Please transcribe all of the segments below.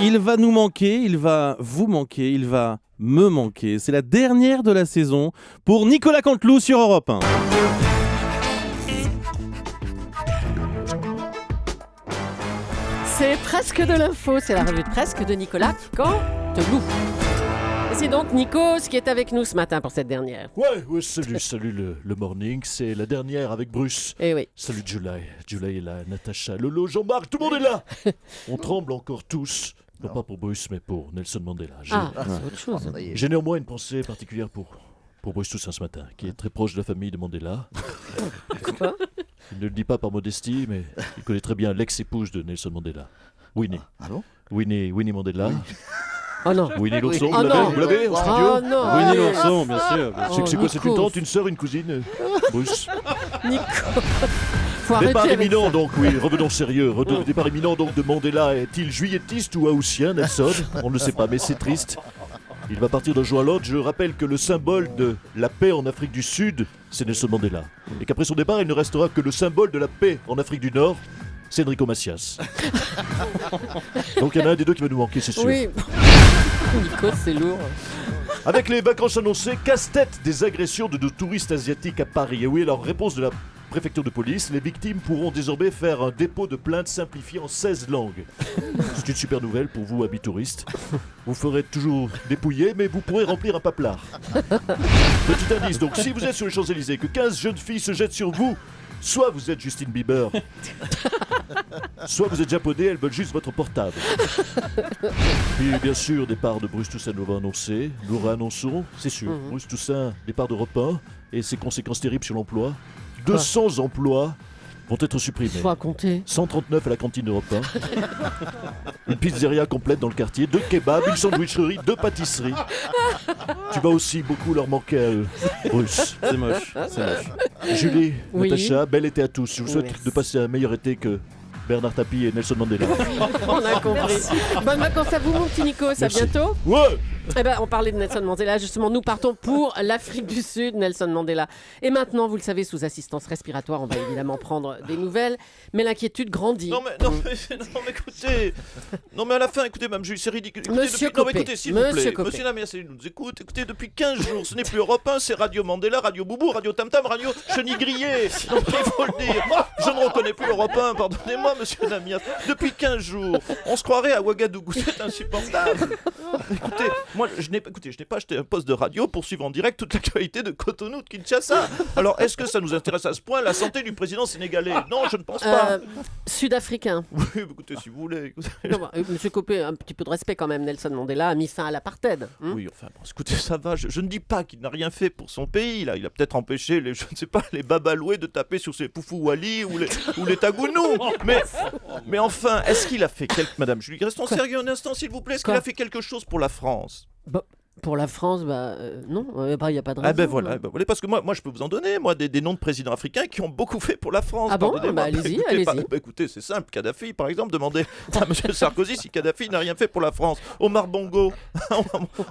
Il va nous manquer, il va vous manquer, il va me manquer. C'est la dernière de la saison pour Nicolas Canteloup sur Europe 1. C'est presque de l'info, c'est la revue de presque de Nicolas Canteloup. Et c'est donc Nikos qui est avec nous ce matin pour cette dernière. Ouais, salut le morning, c'est la dernière avec Bruce. Eh oui. Salut Julie est là, Natacha, Lolo, Jean-Marc, tout le monde est là. On tremble encore tous, non pas pour Bruce mais pour Nelson Mandela. C'est autre chose. J'ai néanmoins une pensée particulière pour Bruce Toussaint ce matin, qui est très proche de la famille de Mandela. Quoi ? Il ne le dit pas par modestie, mais il connaît très bien l'ex-épouse de Nelson Mandela, Winnie. Ah bon ? Winnie Mandela. Oui. Oh non. Winnie l'ourson, Oh non. vous l'avez en studio? Oh non. Winnie l'ourson, bien sûr. C'est quoi, c'est une Nico. tante, une sœur, une cousine Bruce. Nico. Faut arrêter Départ avec imminent ça. donc, oui, revenons sérieux. Départ imminent donc de Mandela. Est-il juillettiste ou haussien, Nelson? On ne le sait pas, mais c'est triste. Il va partir d'un jour à l'autre. Je rappelle que le symbole de la paix en Afrique du Sud, c'est Nelson Mandela. Et qu'après son départ, il ne restera que le symbole de la paix en Afrique du Nord, c'est Enrico Macias. Donc il y en a un des deux qui va nous manquer, c'est sûr. Oui. Nico, c'est lourd. Avec les vacances annoncées, casse-tête des agressions de nos touristes asiatiques à Paris. Et oui, alors réponse de la préfecture de police, les victimes pourront désormais faire un dépôt de plainte simplifié en 16 langues. C'est une super nouvelle pour vous, amis touristes. Vous ferez toujours dépouiller, mais vous pourrez remplir un paplard. Petit indice, donc, si vous êtes sur les Champs-Élysées, que 15 jeunes filles se jettent sur vous, soit vous êtes Justine Bieber, soit vous êtes japonais, elles veulent juste votre portable. Puis bien sûr, départ de Bruce Toussaint nous va annoncer, nous réannonçons, c'est sûr, Bruce Toussaint, départ d'Europe 1 et ses conséquences terribles sur l'emploi. 200 emplois vont être supprimés. Faut raconter. 139 à la cantine d'Europe 1. Une pizzeria complète dans le quartier, 2 kebabs, une sandwicherie, 2 pâtisseries. Tu vas aussi beaucoup leur manquer à eux, Bruce. C'est moche, c'est moche. Julie, Oui. Natacha, bel été à tous. Je vous souhaite Merci. de passer un meilleur été que Bernard Tapie et Nelson Mandela. On a compris. Bonnes vacances à vous, mon petit Nico. À Merci. bientôt. Ouais. Eh ben, on parlait de Nelson Mandela. Justement, nous partons pour l'Afrique du Sud, Nelson Mandela. Et maintenant, vous le savez, sous assistance respiratoire, on va évidemment prendre des nouvelles. Mais l'inquiétude grandit. Non mais écoutez, non mais à la fin, écoutez, Mme Julie, c'est ridicule. Écoutez, Monsieur non mais Copé. écoutez, s'il vous Monsieur plaît, Copé. Monsieur Lamias, il nous écoute. Écoutez, depuis 15 jours, ce n'est plus Europe 1, c'est Radio Mandela, Radio Boubou, Radio Tam Tam, Radio Chenille Grillée. Non mais il faut le dire. Je ne reconnais plus Europe 1, pardonnez-moi, Monsieur Lamias. Depuis 15 jours, on se croirait à Ouagadougou, c'est insupportable. Écoutez, moi, je n'ai pas acheté un poste de radio pour suivre en direct toute l'actualité de Cotonou, de Kinshasa. Alors, est-ce que ça nous intéresse à ce point, la santé du président sénégalais? Non, je ne pense pas. Sud-africain. Oui, écoutez, si vous voulez. Écoutez. Non, bah, Monsieur Copé, un petit peu de respect quand même. Nelson Mandela a mis fin à l'aparthed. Oui, enfin, bon, écoutez, ça va. Je ne dis pas qu'il n'a rien fait pour son pays. Là. Il a peut-être empêché les, je ne sais pas, les babaloués de taper sur ses poufou Wali ou les tagounous. Mais enfin, est-ce qu'il a fait quelque... Madame Julie, restons sérieux un instant, s'il vous plaît. Est-ce qu'il a fait quelque chose pour la France? Bah, pour la France, non, il n'y a pas de raison. Ah ben voilà, parce que moi je peux vous en donner, moi, des noms de présidents africains qui ont beaucoup fait pour la France. Ah bon? Pardonnez-moi. Bah, allez-y, écoutez, allez-y. Écoutez, c'est simple, Kadhafi, par exemple, demandez à M. Sarkozy si Kadhafi n'a rien fait pour la France. Omar Bongo,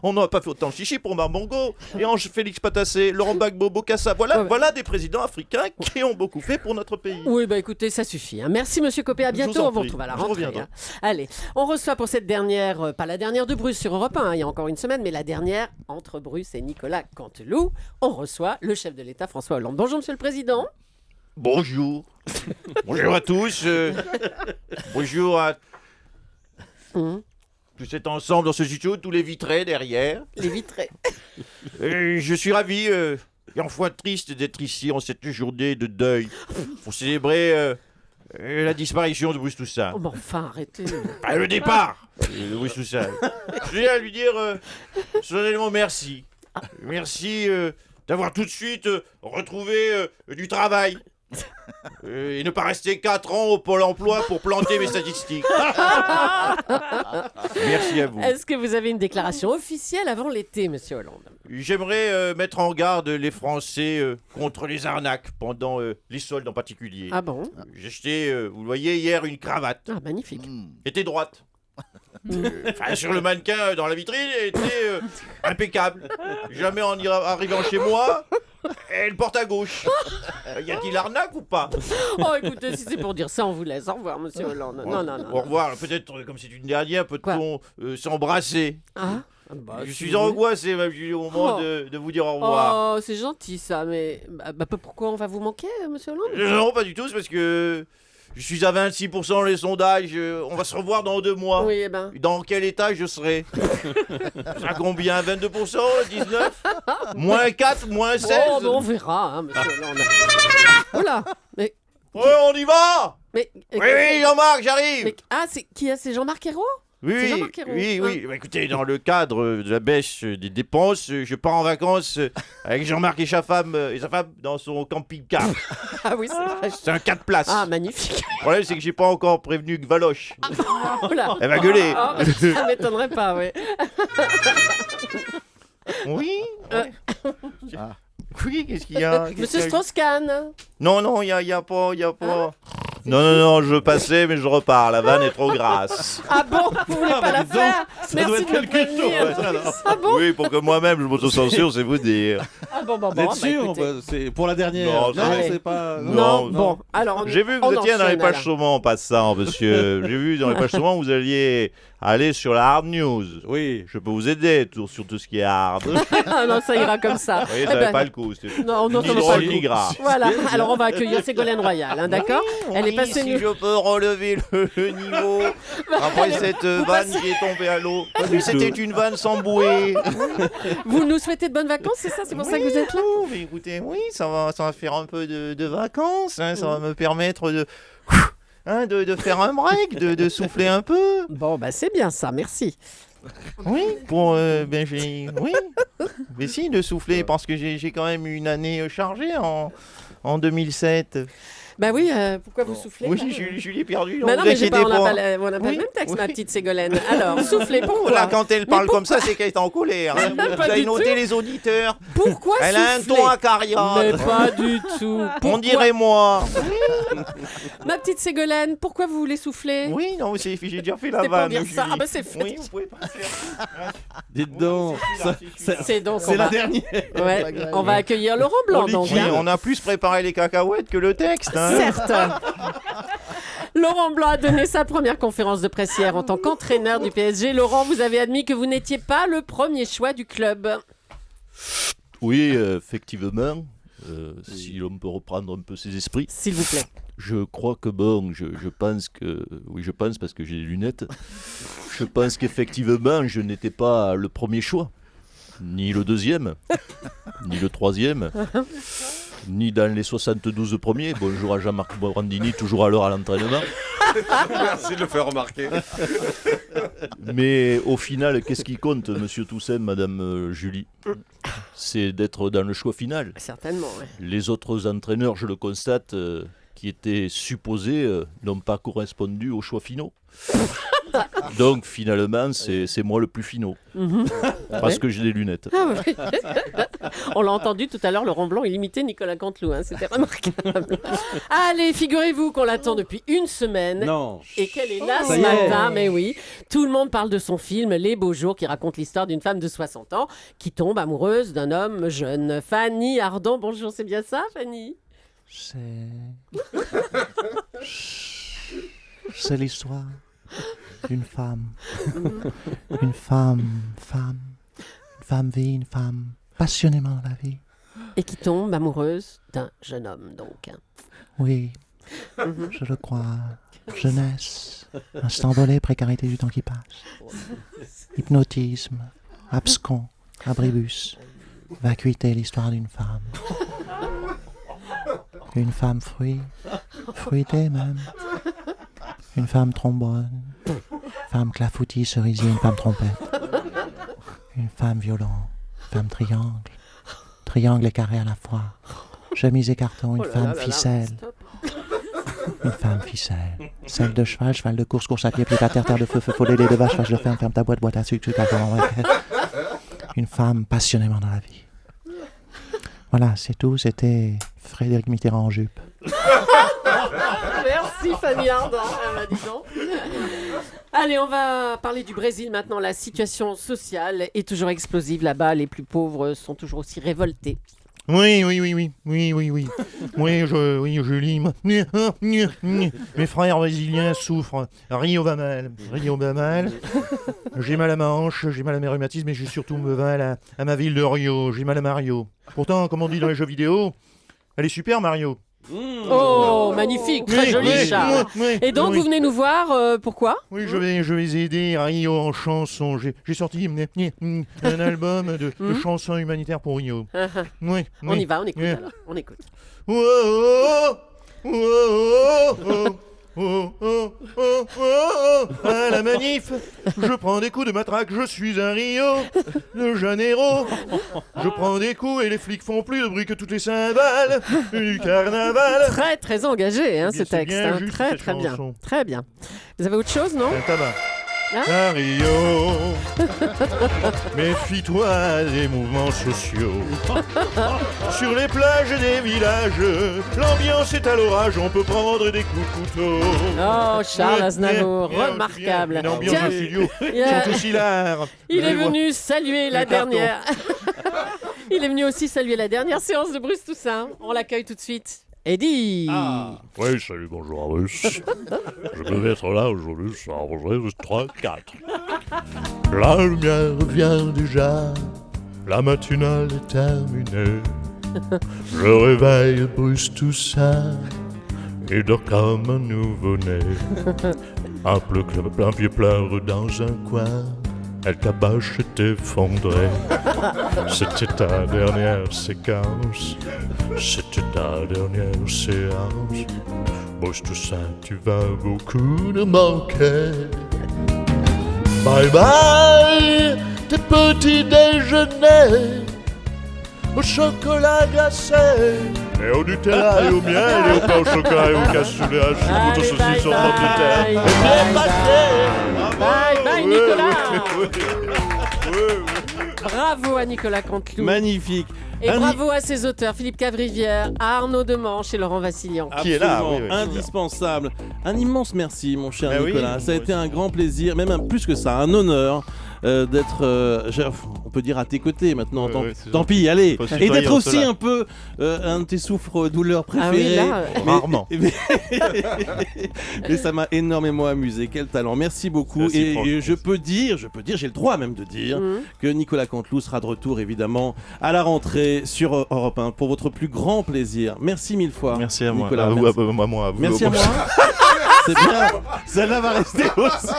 on n'a pas fait autant de chichi pour Omar Bongo. Et Ange Félix Patassé, Laurent Gbagbo, Bokassa, voilà des présidents africains qui ont beaucoup fait pour notre pays. Oui, bah écoutez, ça suffit. Hein. Merci, Monsieur Copé. À Je vous bientôt. en On vous prie. retrouve à la Je rentrée. reviendrai. Hein. Allez, on reçoit pour cette dernière, pas la dernière de Bruce sur Europe 1, hein, il y a encore une semaine, mais la dernière entre Bruce et Nicolas Canteloup. On reçoit le chef de l'État, François Hollande. Bonjour, Monsieur le Président. Bonjour. Bonjour à tous. Bonjour à tous cet ensemble dans ce studio, tous les vitrés derrière. Les vitrés. Je suis ravi et enfin triste d'être ici en cette journée de deuil pour célébrer la disparition de Bruce Toussaint. Oh, bah enfin, arrêtez. Le départ de Bruce Toussaint. Je viens à lui dire solennellement merci. Merci d'avoir tout de suite retrouvé du travail. Et ne pas rester 4 ans au Pôle emploi pour planter mes statistiques. Merci à vous. Est-ce que vous avez une déclaration officielle avant l'été, Monsieur Hollande? J'aimerais mettre en garde les Français contre les arnaques pendant les soldes en particulier. Ah bon? J'ai acheté, vous le voyez hier, une cravate. Ah, magnifique. Elle était droite. Enfin, sur le mannequin dans la vitrine, elle était impeccable. Jamais en arrivant chez moi, Elle porte à gauche. Y a-t-il arnaque ou pas? Oh, écoutez, si c'est pour dire ça, on vous laisse. Au revoir, monsieur Hollande. Non. Au revoir. Peut-être, comme c'est une dernière, peut-on s'embrasser? Ah bah, Je si suis vous voulez. angoissé, même, Julie, au moment Oh. de vous dire au revoir. Oh, c'est gentil ça, mais pourquoi on va vous manquer, monsieur Hollande? Non, pas du tout, c'est parce que je suis à 26% les sondages. On va se revoir dans 2 mois. Oui, eh ben. Dans quel état je serai? À combien? 22%? 19%? Moins 4? Moins 16? Oh, ben on verra, hein, monsieur Hollande. Oula, mais. Ouais, on y va! mais Oui, Jean-Marc, j'arrive! c'est Jean-Marc Ayrault? C'est Oui, Jean-Marc Ayrault. oui. Bah, écoutez, dans le cadre de la baisse des dépenses, je pars en vacances avec Jean-Marc et sa femme dans son camping-car. Ah oui, c'est vrai. C'est un 4 places. Ah, magnifique. Le problème, c'est que j'ai pas encore prévenu Valoche. Oula. Elle va gueuler. Ah, bah, ça m'étonnerait pas, oui. Oui. Oui, qu'est-ce qu'il y a? Monsieur Strauss-Kahn. Non, y a pas. Non, je passais, mais je repars. La vanne est trop grasse. Ah bon, vous voulez pas la dis donc, faire? ça doit Merci être de me quelque chose, prévenir. ça, alors. Ah bon? Oui, pour que moi-même je m'autocensure, c'est vous dire. Ah bon, Vous êtes sûr? écoutez. Bah, c'est pour la dernière. Non, c'est- c'est pas. Non, Non, bon, alors J'ai vu que vous on étiez dans les enchaîne, pages alors. saumon en passant, monsieur. J'ai vu dans les pages saumon, vous alliez aller sur la hard news. Oui. Je peux vous aider sur tout ce qui est hard. Vous Ah non, ça ira comme ça. voyez, Eh ça n'avait ben, pas le coup. C'était Non, ni ça vaut pas drôle le ni coup. gras. Voilà, alors on va accueillir Ségolène Royal, hein, d'accord? Elle est passée si nous. je peux relever le niveau après cette vanne qui est tombée à l'eau. Mais c'était une vanne sans bouée. Vous nous souhaitez de bonnes vacances, c'est ça? C'est pour ça que vous êtes là? Mais écoutez, oui, ça va faire un peu de vacances. Hein, ça va me permettre de faire un break, de souffler un peu. Bon, bah c'est bien ça, merci. Oui, oui. Mais si, de souffler, parce que j'ai quand même eu une année chargée en 2007. Bah oui, pourquoi vous soufflez? Oui, là je l'ai perdu. Bah non, mais inquiétez on n'a pas. pas, on n'a pas Oui, le même texte, ma oui. petite Ségolène. Alors, soufflez, Là, pourquoi? quand elle parle comme ça, c'est qu'elle est en colère. Hein. Pas Vous avez du noté tout. les auditeurs. Pourquoi Elle a un souffler? ton acariâtre. Mais pas du tout. On Pourquoi- dirait moi. Ma petite Ségolène, pourquoi vous voulez souffler? Oui, non, j'ai déjà fait la C'était pour vanne. dire ça. Julie. Ah bah c'est fait. Oui, vous pouvez pas faire. Dites donc. C'est donc C'est on la va... dernière. Ouais, on va accueillir Laurent Blanc donc. Oui, hein. on a plus préparé les cacahuètes que le texte. Hein. Certes. Laurent Blanc a donné sa première conférence de presse hier en tant qu'entraîneur du PSG. Laurent, vous avez admis que vous n'étiez pas le premier choix du club. Oui, effectivement. Si l'on peut reprendre un peu ses esprits. S'il vous plaît. Je crois que bon, je pense que... Oui, je pense parce que j'ai des lunettes. Je pense qu'effectivement, je n'étais pas le premier choix. Ni le deuxième. Ni le troisième. Ni dans les 72 premiers. Bonjour à Jean-Marc Morandini, toujours à l'heure à l'entraînement. Merci de le faire remarquer. Mais au final, qu'est-ce qui compte, monsieur Toussaint, madame Julie? C'est d'être dans le choix final. Certainement, ouais. Les autres entraîneurs, je le constate, qui étaient supposés, n'ont pas correspondu aux choix finaux. Donc finalement, c'est moi le plus finaux. Parce que j'ai des lunettes. Ah oui. On l'a entendu tout à l'heure, Laurent Blanc, il imitait Nicolas Canteloup. Hein, c'était remarquable. Allez, figurez-vous qu'on l'attend depuis une semaine. Non. Et qu'elle est là Ça ce y est. matin, mais oui. Tout le monde parle de son film Les Beaux Jours, qui raconte l'histoire d'une femme de 60 ans qui tombe amoureuse d'un homme jeune. Fanny Ardant, bonjour, c'est bien ça, Fanny? C'est l'histoire d'une femme. Une femme vit, une femme passionnément la vie. Et qui tombe amoureuse d'un jeune homme, donc. Hein. Oui, je le crois. Jeunesse, instant volé, précarité du temps qui passe. Hypnotisme, abscon, abribus, vacuité, l'histoire d'une femme. Une femme fruitée même. Une femme trombone, femme clafoutis, cerisier, une femme trompette. Une femme violon, femme triangle et carré à la fois. Chemise et carton, une Oh là femme là là là, ficelle. stop. Une femme ficelle. Celle de cheval, cheval de course, course à pied, pied à terre, terre de feu, feu follet, lait de vache, vache de ferme, ferme ta boîte, boîte à sucre, sucre à comment Une femme passionnément dans la vie. Voilà, c'est tout. C'était Frédéric Mitterrand en jupe. Merci Fanny Ardant. Ah bah, dis donc. Allez, on va parler du Brésil maintenant. La situation sociale est toujours explosive là-bas. Les plus pauvres sont toujours aussi révoltés. Oui. Oui, Julie. Mes frères brésiliens souffrent. Rio va mal. J'ai mal à ma hanche, j'ai mal à mes rhumatismes, mais j'ai surtout mal à ma ville de Rio. J'ai mal à Mario. Pourtant, comme on dit dans les jeux vidéo, elle est super, Mario. Oh, magnifique, très joli, Charles. Et donc, vous venez nous voir, pourquoi? Oui, je vais aider Rio en chanson. J'ai sorti un album de chansons humanitaires pour Rio. On y va, on écoute alors. On écoute. À la manif, je prends des coups de matraque, je suis un Rio de Janeiro. Je prends des coups et les flics font plus de bruit que toutes les cymbales du carnaval. Très, très engagé, ce C'est texte. bien juste, Très, cette très bien. chanson. Très bien. Vous avez autre chose, non? Un tabac. Hein À Rio, méfie-toi des mouvements sociaux. Sur les plages des villages, l'ambiance est à l'orage, on peut prendre des coups de couteau. Oh, Charles Aznavour, Bien, remarquable. Une ambiance Tiens, de studio, Yeah. sont aussi l'art. il est Je vois. venu saluer la Le carton. dernière. Il est venu aussi saluer la dernière séance de Bruce Toussaint. On l'accueille tout de suite. Eddie. Oui, salut, bonjour à tous. Je devais être là aujourd'hui, ça arrangerait 3, 4. La lumière vient déjà, la matinale est terminée. Je réveille Bruce Toussaint, il dort comme un nouveau-né. Un vieux pleure dans un coin, elle caboche est effondrée. C'était ta dernière séquence, c'était ta dernière séance. Bruce Toussaint, tu vas beaucoup nous manquer. Bye bye, tes petits déjeuners au chocolat glacé et au Nutella et au miel et au pain au chocolat et au cassoulet à choucroute au Allez, bye, saucisson en pomme de terre. bye, Et bye, bien passé. Bye bye, Oui, Nicolas. Bravo à Nicolas Canteloup. Magnifique. Et Un bravo à ses auteurs, Philippe Cavrivière, à Arnaud Demanche et Laurent Vassilian. Qui est là, Absolument, oui, oui. indispensable. Un immense merci, mon cher Ah oui, Nicolas. Ça a moi été un grand plaisir, même plus que ça, un honneur d'être, on peut dire, à tes côtés maintenant. Ouais, tant ouais, c'est tant pis, allez. Faut se Et tutoyer d'être en aussi cela. un peu un de tes souffres-douleurs Ah oui, préférés. là. Rarement. Mais ça m'a énormément amusé. Quel talent. Merci beaucoup. C'est Et réciproque. je peux dire, j'ai le droit même de dire Mhm. que Nicolas Canteloup sera de retour évidemment à la rentrée sur Europe 1 pour votre plus grand plaisir. Merci mille fois. Merci à moi. Nicolas, À vous, merci. à moi, à vous. Merci à moi. C'est bien. Celle-là va rester aussi.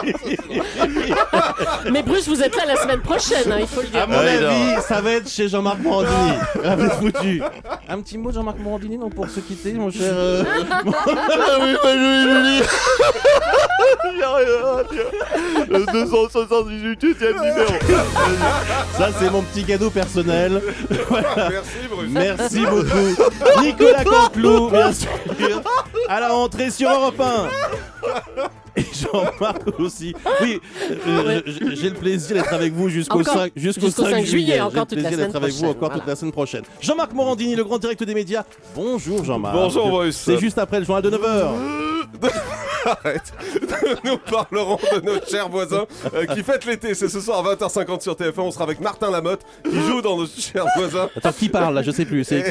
Mais Bruce, vous êtes là la semaine prochaine, il faut le dire. À mon avis, ça va être chez Jean-Marc Morandini. Ah, vous êtes foutu. Un petit mot de Jean-Marc Morandini donc, pour se quitter, mon cher. J'ai rien à dire. Le 278e numéro. Ça, c'est mon petit cadeau personnel. Merci Bruce. Merci beaucoup. Nicolas Canteloup, bien sûr. À la rentrée sur Europe 1. Et Jean-Marc aussi. Oui, j'ai le plaisir d'être avec vous jusqu'au Encore. 5, Jusqu'au 5 juillet, encore J'ai le toute la plaisir semaine d'être avec vous prochaine, encore toute voilà. la semaine prochaine. Jean-Marc Morandini, le grand direct des médias. Bonjour Jean-Marc. Bonjour, Bruce. C'est juste après le journal de 9h. Arrête. Nous parlerons de notre cher voisin qui fête l'été. C'est ce soir à 20h50 sur TF1. On sera avec Martin Lamotte qui joue dans notre cher voisin. Attends, qui parle là? Je sais plus. C'est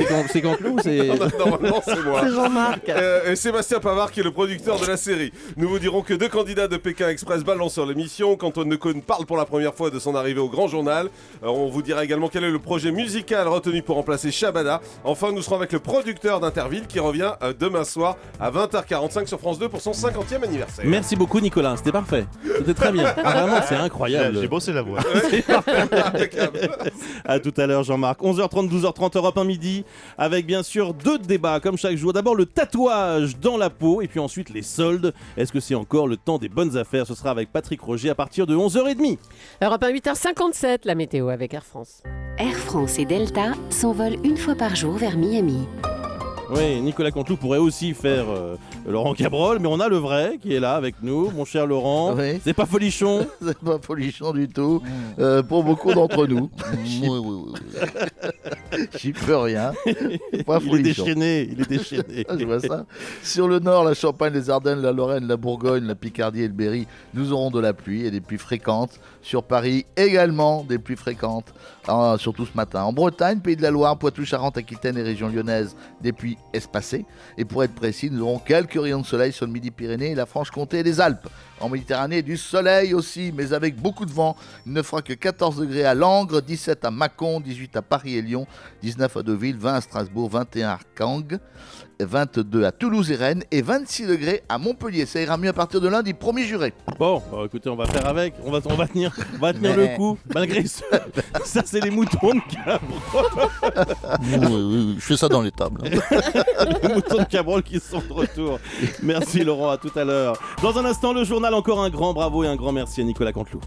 Canteloup ou c'est. Normalement, c'est moi. C'est Jean-Marc. Et Sébastien Pavard qui est le producteur de la série. Nous vous dirons que 2 candidats de Pékin Express balancent sur l'émission. Qu'Antoine Decaune parle pour la première fois de son arrivée au Grand Journal. On vous dira également quel est le projet musical retenu pour remplacer Shabada. Enfin, nous serons avec le producteur d'Interville qui revient demain soir à 20h45 sur France 2 pour son 50e anniversaire. Merci beaucoup Nicolas, c'était parfait. C'était très bien. Vraiment, c'est incroyable. J'ai bossé la voix. À tout à l'heure Jean-Marc. 11h30, 12h30, Europe 1 midi. Avec bien sûr 2 débats comme chaque jour. D'abord le tatouage dans la peau et puis ensuite les soldes. Est-ce que c'est encore le temps des bonnes affaires? Ce sera avec Patrick Roger à partir de 11h30. Europe 1, 8h57, la météo avec Air France. Air France et Delta s'envolent une fois par jour vers Miami. Oui, Nicolas Canteloup pourrait aussi faire Laurent Cabrol, mais on a le vrai qui est là avec nous, mon cher Laurent. Oui. C'est pas folichon. C'est pas folichon du tout pour beaucoup d'entre nous. Oui. J'y peux rien. Pas Il est folichon. déchaîné, il est déchaîné. Ah, je vois ça. Sur le nord, la Champagne, les Ardennes, la Lorraine, la Bourgogne, la Picardie et le Berry, nous aurons de la pluie et des pluies fréquentes. Sur Paris, également des pluies fréquentes, surtout ce matin. En Bretagne, Pays de la Loire, Poitou, Charente, Aquitaine et région lyonnaise, des pluies espacées. Et pour être précis, nous aurons quelques rayons de soleil sur le Midi-Pyrénées, la Franche-Comté et les Alpes. En Méditerranée, du soleil aussi, mais avec beaucoup de vent. Il ne fera que 14 degrés à Langres, 17 à Mâcon, 18 à Paris et Lyon, 19 à Deauville, 20 à Strasbourg, 21 à Caen, 22 à Toulouse et Rennes et 26 degrés à Montpellier. Ça ira mieux à partir de lundi, promis juré. Bon, écoutez, on va faire avec. On va tenir le coup, malgré ça, c'est les moutons de Cabrol. Oui, je fais ça dans les tables. Les moutons de Cabrol qui sont de retour. Merci Laurent, à tout à l'heure. Dans un instant, le journal, encore un grand bravo et un grand merci à Nicolas Canteloup.